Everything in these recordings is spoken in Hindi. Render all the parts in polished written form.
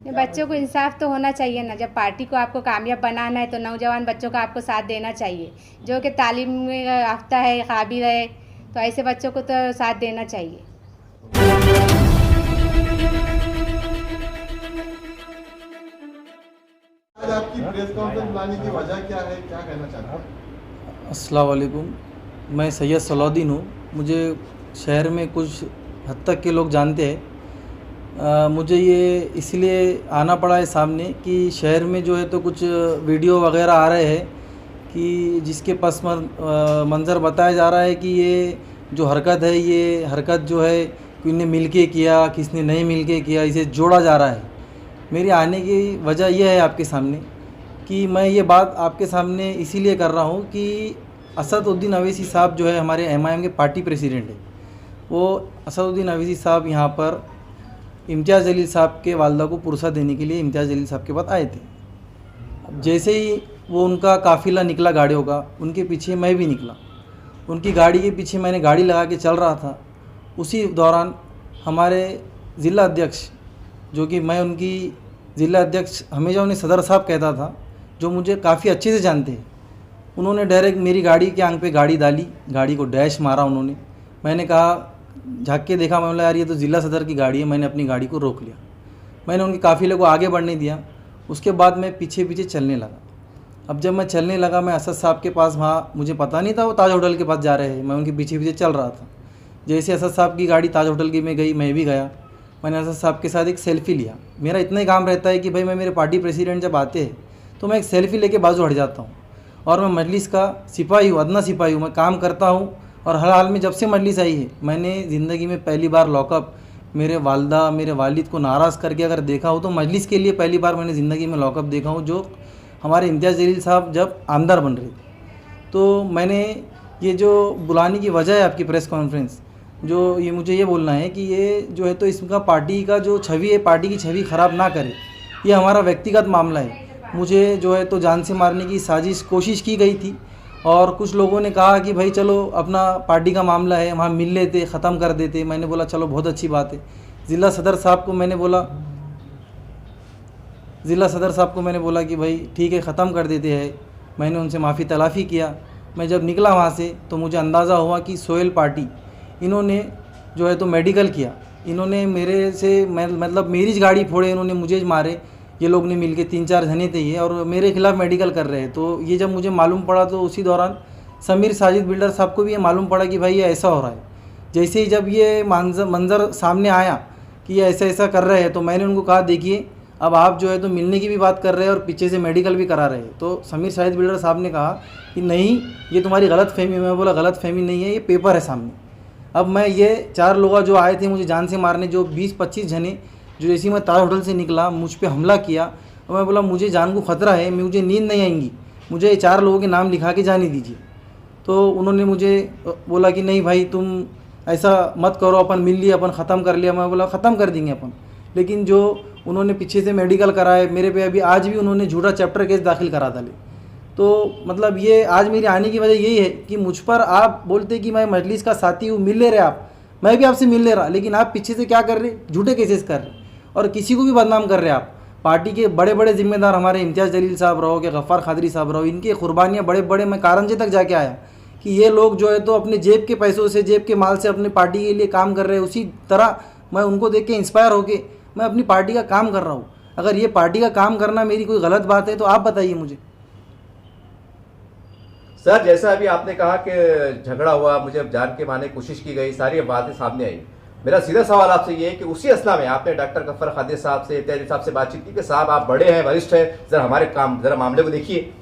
ये बच्चों को इंसाफ तो होना चाहिए ना। जब पार्टी को आपको कामयाब बनाना है तो नौजवान बच्चों का आपको साथ देना चाहिए, जो कि तालीम में याफ्ता है, काबिल है, तो ऐसे बच्चों को तो साथ देना चाहिए। आज आपकी प्रेस कॉन्फ्रेंस बुलाने की वजह क्या है, क्या कहना चाहते हैं? अस्सलाम वालेकुम। मैं सैयद सलाउद्दीन हूँ। मुझे शहर में कुछ हद तक के लोग जानते हैं। मुझे ये इसलिए आना पड़ा है सामने कि शहर में जो है तो कुछ वीडियो वगैरह आ रहे हैं कि जिसके पस मंज़र बताया जा रहा है कि ये जो हरकत है, ये हरकत जो है किसने मिल के किया, किसने नहीं मिल के किया, इसे जोड़ा जा रहा है। मेरी आने की वजह यह है आपके सामने कि मैं ये बात आपके सामने इसीलिए कर रहा हूँ कि असदुद्दीन अवैसी साहब जो है हमारे एमआईएम के पार्टी प्रेसिडेंट है। वो असदुद्दीन अवैसी साहब यहाँ पर इम्तियाज़ जलील साहब के वालदा को पुरसा देने के लिए इम्तियाज़ जलील साहब के पास आए थे। अब जैसे ही वो उनका काफ़िला निकला गाड़ियों का, उनके पीछे मैं भी निकला। उनकी गाड़ी के पीछे मैंने गाड़ी लगा के चल रहा था। उसी दौरान हमारे ज़िला अध्यक्ष, जो कि मैं उनकी ज़िला अध्यक्ष हमेशा उन्हें सदर साहब कहता था, जो मुझे काफ़ी अच्छे से जानते हैं, उन्होंने डायरेक्ट मेरी गाड़ी के आंख पे गाड़ी डाली, गाड़ी को डैश मारा उन्होंने। मैंने कहा, झाँक के देखा, मैं बोला यार ये तो ज़िला सदर की गाड़ी है। मैंने अपनी गाड़ी को रोक लिया। मैंने उनके काफ़िले को आगे बढ़ने दिया। उसके बाद मैं पीछे पीछे चलने लगा। अब जब मैं चलने लगा, मैं असद साहब के पास, वहाँ मुझे पता नहीं था वो ताज होटल के पास जा रहे हैं। मैं उनके पीछे पीछे चल रहा था। जैसे असद साहब की गाड़ी ताज होटल की में गई, मैं भी गया। मैंने असद साहब के साथ एक सेल्फ़ी लिया। मेरा इतना ही काम रहता है कि भाई मैं मेरे पार्टी प्रेसिडेंट जब आते हैं तो मैं एक सेल्फ़ी लेके बाजू हट जाता हूँ। और मैं मजलिस का सिपाही हूँ, अदना सिपाही हूँ। मैं काम करता हूँ। और हर हाल में जब से मजलिस आई है, मैंने ज़िंदगी में पहली बार लॉकअप मेरे वालदा मेरे वालिद को नाराज़ करके अगर देखा हो तो मजलिस के लिए पहली बार मैंने ज़िंदगी में लॉकअप देखा हूँ, जो हमारे इम्तियाज़ जलील साहब जब आमदार बन रहे थे। तो मैंने ये जो बुलाने की वजह है आपकी प्रेस कॉन्फ्रेंस, जो ये मुझे ये बोलना है कि ये जो है तो इसका पार्टी का जो छवि है, पार्टी की छवि ख़राब ना करे। ये हमारा व्यक्तिगत मामला है। मुझे जो है तो जान से मारने की साजिश कोशिश की गई थी और कुछ लोगों ने कहा कि भाई चलो अपना पार्टी का मामला है, वहाँ मिल लेते, ख़त्म कर देते। मैंने बोला चलो बहुत अच्छी बात है। ज़िला सदर साहब को मैंने बोला कि भाई ठीक है, ख़त्म कर देते हैं। मैंने उनसे माफ़ी तलाफ़ी किया। मैं जब निकला वहाँ से तो मुझे अंदाज़ा हुआ कि सोहेल पार्टी, इन्होंने जो है तो मेडिकल किया। इन्होंने मेरे से मतलब मेरी गाड़ी फोड़े, इन्होंने मुझे मारे। ये लोग ने मिल के 3-4 जने थे ये, और मेरे खिलाफ़ मेडिकल कर रहे हैं। तो ये जब मुझे मालूम पड़ा तो उसी दौरान समीर साजिद बिल्डर साहब को भी ये मालूम पड़ा कि भाई ये ऐसा हो रहा है। जैसे ही जब ये मंज़र सामने आया कि ये ऐसा ऐसा कर रहे हैं, तो मैंने उनको कहा देखिए अब आप जो है तो मिलने की भी बात कर रहे हैं और पीछे से मेडिकल भी करा रहे हैं। तो समीर साजिद बिल्डर साहब ने कहा कि नहीं, ये तुम्हारी गलत फहमी। मैं बोला गलत फहमी नहीं है, ये पेपर है सामने। अब मैं ये 4 लोग जो आए थे मुझे जान से मारने, जो 20-25 जने, जो जैसे मैं ताज होटल से निकला मुझ पे हमला किया, और मैं बोला मुझे जान को ख़तरा है, मुझे नींद नहीं आएंगी, मुझे 4 लोगों के नाम लिखा के जाने दीजिए। तो उन्होंने मुझे बोला कि नहीं भाई तुम ऐसा मत करो, अपन मिल लिया, अपन ख़त्म कर लिया। मैं बोला ख़त्म कर देंगे अपन, लेकिन जो उन्होंने पीछे से मेडिकल कराए मेरे पे, अभी आज भी उन्होंने झूठा चैप्टर केस दाखिल करा डाले। तो मतलब ये आज मेरी आने की वजह यही है कि मुझ पर आप बोलते कि मैं मजलिस का साथी हूँ, मिल ले रहे आप, मैं भी आपसे मिल ले रहा, लेकिन आप पीछे से क्या कर रहे, झूठे केसेस कर रहे और किसी को भी बदनाम कर रहे आप। पार्टी के बड़े बड़े जिम्मेदार हमारे इम्तियाज़ जलील साहब रहो कि गफ़ार खादरी साहब रहो, इनकी कुर्बानियाँ बड़े बड़े, मैं कारंजे तक जाके आया कि ये लोग जो है तो अपने जेब के पैसों से, जेब के माल से अपने पार्टी के लिए काम कर रहे हैं। उसी तरह मैं उनको देख के इंस्पायर होके मैं अपनी पार्टी का काम कर रहा हूँ। अगर ये पार्टी का काम करना मेरी कोई गलत बात है तो आप बताइए मुझे। सर, जैसा अभी आपने कहा कि झगड़ा हुआ, मुझे जान के मारने की कोशिश की गई, सारी बातें सामने आई। मेरा सीधा सवाल आपसे ये है कि उसी असला में आपने डॉक्टर गफ्फार खादरी साहब से, इम्तियाज़ साहब से बातचीत की कि साहब आप बड़े हैं, वरिष्ठ हैं, ज़रा मामले को देखिए।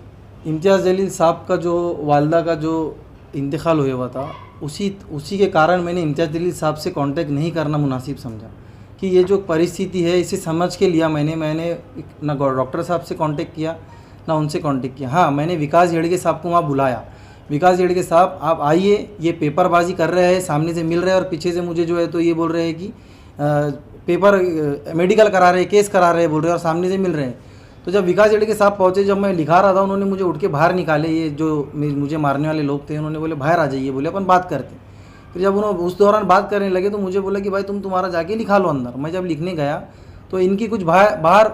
इम्तियाज़ जलील साहब का जो वालदा का जो इंतकाल हुआ था, उसी के कारण मैंने इम्तियाज़ जलील साहब से कांटेक्ट नहीं करना मुनासिब समझा कि ये जो परिस्थिति है इसे समझ के लिया। मैंने ना डॉक्टर साहब से कांटेक्ट किया ना उनसे कांटेक्ट किया। हाँ, मैंने विकास येड़गे साहब को वहाँ बुलाया। विकास येड़गे साहब आप आइए, ये पेपरबाजी कर रहे हैं, सामने से मिल रहे हैं और पीछे से मुझे जो है तो ये बोल रहे हैं कि पेपर मेडिकल करा रहे हैं, केस करा रहे हैं बोल रहे हैं, और सामने से मिल रहे हैं। तो जब विकास येड़गे साहब पहुँचे, जब मैं लिखा रहा था, उन्होंने मुझे उठ के बाहर निकाले। ये जो मुझे मारने वाले लोग थे, उन्होंने बोले बाहर आ जाइए, बोले अपन बात करते। फिर जब उन्होंने उस दौरान बात करने लगे तो मुझे बोला कि भाई तुम्हारा जाके लिखा लो अंदर। मैं जब लिखने गया तो तो इनकी कुछ बाहर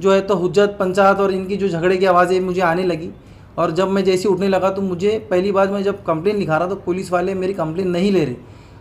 जो है तो हुज्जत पंचायत और इनकी जो झगड़े की आवाज़ें मुझे आने लगी। और जब मैं जैसे उठने लगा तो मुझे पहली बात, मैं जब कंप्लेन लिखा रहा तो पुलिस वाले मेरी कंप्लेन नहीं ले रहे।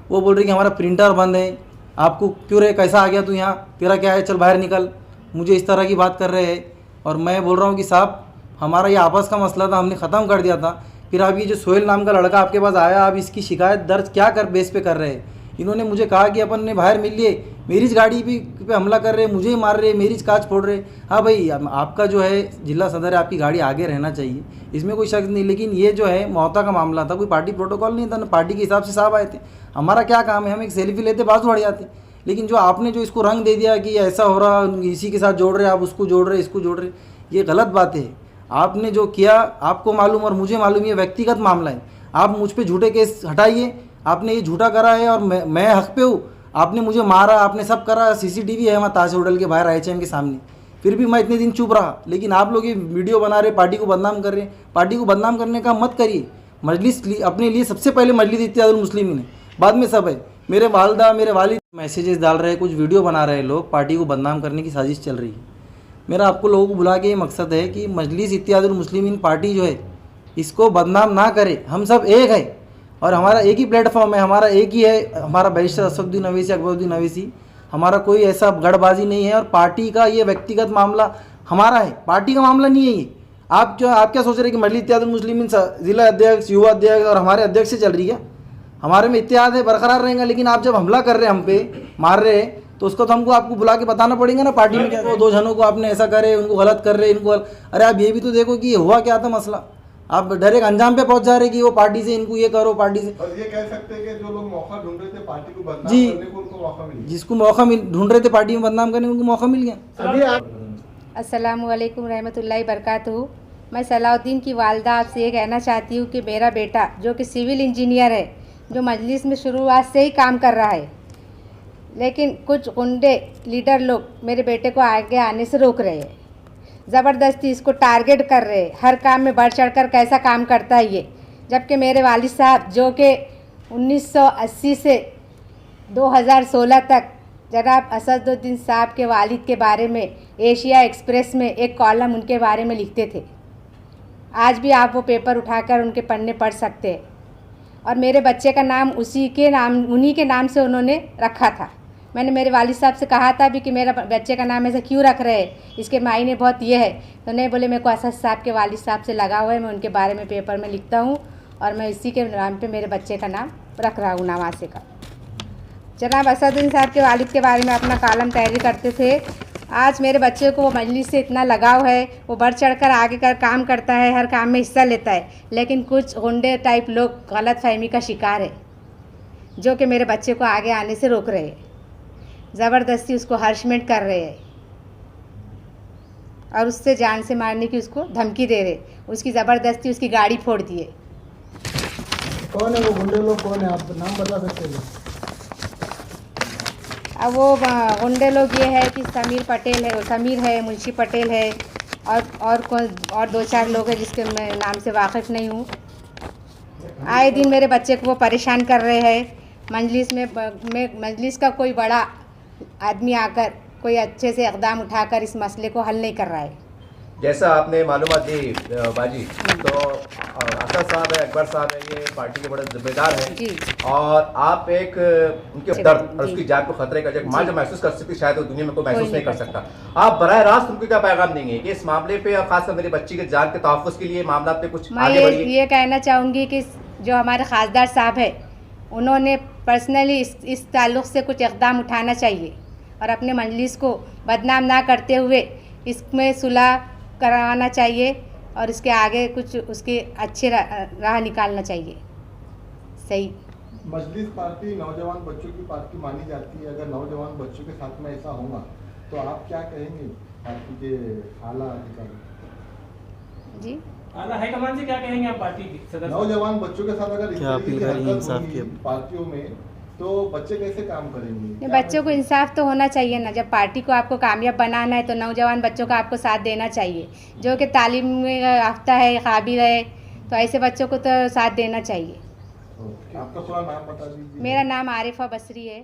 वो बोल रहे कि हमारा प्रिंटर बंद है, आपको क्यों रे, कैसा आ गया तू यहाँ, तेरा क्या है, चल बाहर निकल, मुझे इस तरह की बात कर रहे हैं। और मैं बोल रहा हूँ कि साहब हमारा ये आपस का मसला था, हमने ख़त्म कर दिया था। फिर आप ये जो सोहेल नाम का लड़का आपके पास आया, आप इसकी शिकायत दर्ज क्या कर बेस पे कर रहे हैं। इन्होंने मुझे कहा कि अपन ने बाहर मिल लिए, मेरी गाड़ी पे हमला कर रहे, मुझे ही मार रहे, मेरी कांच फोड़ रहे। हाँ भाई, आपका जो है जिला सदर है, आपकी गाड़ी आगे रहना चाहिए, इसमें कोई शक नहीं। लेकिन ये जो है मौता का मामला था, कोई पार्टी प्रोटोकॉल नहीं था, ना पार्टी के हिसाब से साहब आए थे। हमारा क्या काम है, हम एक सेल्फी लेते बाजू हट जाते। लेकिन जो आपने जो इसको रंग दे दिया कि ऐसा हो रहा, इसी के साथ जोड़ रहे, आप उसको जोड़ रहे, इसको जोड़ रहे, ये गलत बात है। आपने जो किया आपको मालूम और मुझे मालूम, ये व्यक्तिगत मामला है। आप मुझ पे झूठे केस हटाइए, आपने ये झूठा करा है और मैं हक पे हूँ। आपने मुझे मारा, आपने सब करा, सीसीटीवी है वहाँ ताज होटल के बाहर IHM के सामने, फिर भी मैं इतने दिन चुप रहा। लेकिन आप लोग ये वीडियो बना रहे, पार्टी को बदनाम कर रहे हैं। पार्टी को बदनाम करने का मत करिए। मजलिस अपने लिए सबसे पहले मजलिस इत्तेहादुल मुस्लिमीन है, बाद में सब है। मेरे वालदा मेरे वालिद मैसेजेस डाल रहे हैं, कुछ वीडियो बना रहे हैं लोग, पार्टी को बदनाम करने की साजिश चल रही है। मेरा आपको लोगों को बुला के ये मकसद है कि मजलिस इत्तेहादुल मुस्लिमीन पार्टी जो है इसको बदनाम ना करे। हम सब एक है और हमारा एक ही प्लेटफॉर्म है, हमारा एक ही है, हमारा बैरिस्टर असदुद्दीन अवैसी, अकबरुद्दीन अवैसी। हमारा कोई ऐसा गढ़बाजी नहीं है और पार्टी का ये व्यक्तिगत मामला हमारा है, पार्टी का मामला नहीं है ये। आप क्या सोच रहे हैं कि मजलिस इत्तेहादुल मुस्लिमीन जिला अध्यक्ष, युवा अध्यक्ष और हमारे अध्यक्ष से चल रही है? हमारे में इत्तेहाद है, बरकरार रहेगा। लेकिन आप जब हमला कर रहे हैं, हम पे मार रहे हैं, तो उसको तो हमको आपको बुला के बताना पड़ेगा ना। पार्टी में क्या वो 2 जनों को आपने ऐसा करे, उनको गलत कर रहे, इनको अरे आप ये भी तो देखो कि हुआ क्या था मसला। आप डायरेक्ट अंजाम पे पहुंच जा रहे कि वो पार्टी से इनको ये करो, पार्टी से। और ये कह सकते हैं कि जो लोग मौका ढूंढ रहे थे पार्टी को बदनाम करने को, उनको मौका मिल गया। जिसको मौका ढूंढ रहे थे पार्टी में बदनाम करने को, उनको मौका मिल गया। अस्सलाम वालेकुम रहमतुल्लाहि बरकातहू। मैं सलाउद्दीन की वालदा आपसे ये कहना चाहती हूँ कि मेरा बेटा जो कि सिविल इंजीनियर है, जो मजलिस में शुरुआत से ही काम कर रहा है, लेकिन कुछ गुंडे लीडर लोग मेरे बेटे को आगे आने से रोक रहे हैं, ज़बरदस्ती इसको टारगेट कर रहे हैं। हर काम में बढ़ चढ़कर कैसा काम करता है ये, जबकि मेरे वालिद साहब जो कि 1980 से 2016 तक जनाब असदुद्दीन साहब के वालिद के बारे में एशिया एक्सप्रेस में एक कॉलम उनके बारे में लिखते थे। आज भी आप वो पेपर उठाकर उनके पन्ने पढ़ सकते हैं। और मेरे बच्चे का नाम उन्हीं के नाम से उन्होंने रखा था। मैंने मेरे वालिद साहब से कहा था भी कि मेरा बच्चे का नाम ऐसे क्यों रख रहे हैं, इसके मायने बहुत ये है। तो नहीं, बोले मेरे को असद साहब के वालिद साहब से लगा हुआ है, मैं उनके बारे में पेपर में लिखता हूँ और मैं इसी के नाम पे मेरे बच्चे का नाम रख रहा हूँ, नवासे का। जनाब असदुद्दीन साहब के वालिद के बारे में अपना कॉलम तैयारी करते थे। आज मेरे बच्चे को वो मजलिस से इतना लगाव है, वो बढ़ चढ़कर आगे काम करता है, हर काम में हिस्सा लेता है। लेकिन कुछ गुंडे टाइप लोग गलत फहमी का शिकार है, जो कि मेरे बच्चे को आगे आने से रोक रहे हैं, ज़बरदस्ती उसको हर्शमेंट कर रहे हैं और उससे जान से मारने की उसको धमकी दे रहे। उसकी ज़बरदस्ती उसकी गाड़ी फोड़ दिए। कौन है वो गुंडे लोग, कौन है, आप नाम बता सकते हैं? अब वो गुंडे लोग ये है कि समीर है, मुंशी पटेल है और 2-4 लोग हैं जिसके मैं नाम से वाकिफ़ नहीं हूँ। आए दिन मेरे बच्चे को वो परेशान कर रहे हैं। मजलिस का कोई बड़ा आदमी आकर कोई अच्छे से इक़दाम उठाकर इस मसले को हल नहीं कर रहा है। जैसा आपने मालूमात दी बाजी, तो असद साहब है, अकबर साहब है, ये पार्टी के बड़े जिम्मेदार हैं और आप एक उनके दर्द और उसकी जान को खतरे का मां जो महसूस कर सकती, शायद वो दुनिया में कोई महसूस नहीं कर सकता। आप बराह रास्त उनको क्या पैगाम देंगे कि इस मामले पे और खासकर मेरी बच्ची के जान के तहफ़्फ़ुज़ के लिए मामला पे कुछ आगे बढ़िए? ये कहना चाहूँगी कि जो हमारे खासदार साहब है, उन्होंने पर्सनली इस ताल्लुक़ से कुछ इक़दाम उठाना चाहिए और अपने मजलिस को बदनाम ना करते हुए इसमें सुलह करवाना चाहिए और इसके आगे कुछ उसके अच्छे राह निकालना चाहिए। सही। मजलिस पार्टी नौजवान बच्चों की पार्टी मानी जाती है। अगर नौजवान बच्चों के साथ में ऐसा होगा तो आप क्या कहेंगे पार्टी के आला अधिकारी? जी, आला हाईकमान से क्या कहेंगे आप पार्टी के सदस्य? नौजवान बच्चों के साथ अगर इस क्या तरीके की अपील करेंगे हरकत इंसाफ होगी की? पार्टियों में, तो बच्चे कैसे काम करेंगे? बच्चों को इंसाफ तो होना चाहिए ना। जब पार्टी को आपको कामयाब बनाना है तो नौजवान बच्चों का आपको साथ देना चाहिए, जो कि तालीम में याफ्ता है, काबिल है, तो ऐसे बच्चों को तो साथ देना चाहिए। आपका पूरा नाम बता दीजिए। मेरा नाम आरिफा बसरी है।